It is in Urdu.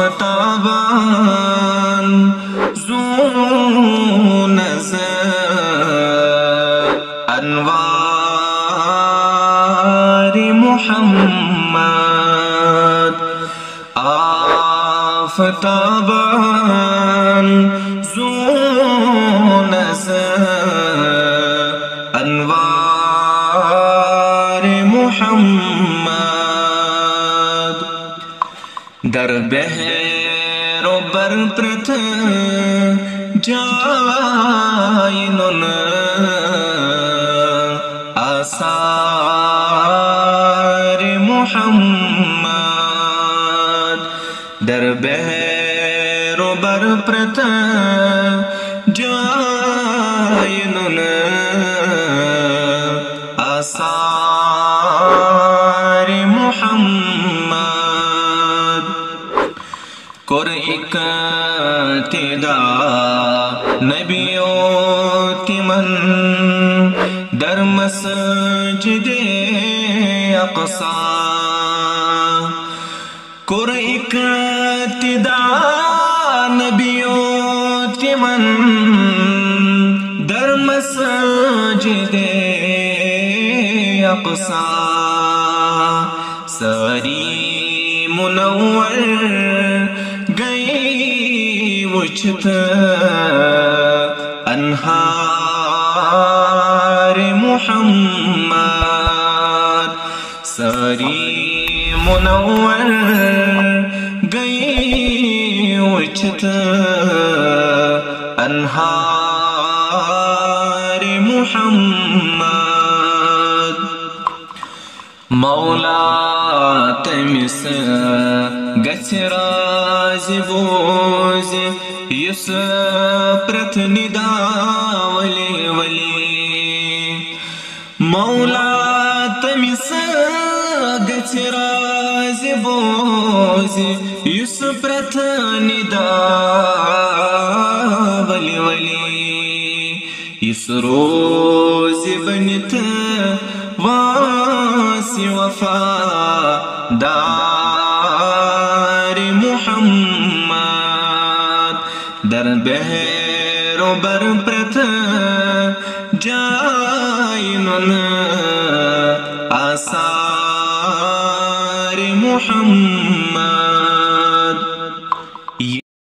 آفتابان زو نظر انوار محمد آفتابان زو نظر انوار محمد در بحر و بر پرت جاینن آثار محمد در بحر و بر پرت جاینن آثار محمد کر اقتدا نبیوں تمن در مسجد اقصی کر اقتدا نبیوں تمن در مسجد اقصی ساری منور گئی وچت انہار محمد ساری منور گئی وچت انہار محمد مولا تمس گژھِ راز بوز یس پرت ندا ولی ولی مولا تمس گژھِ راز بوز یس پرت ندا ولی ولی یس روز بنت واسی وفادار محمد در بحر و بر پرت جاینن آثار محمد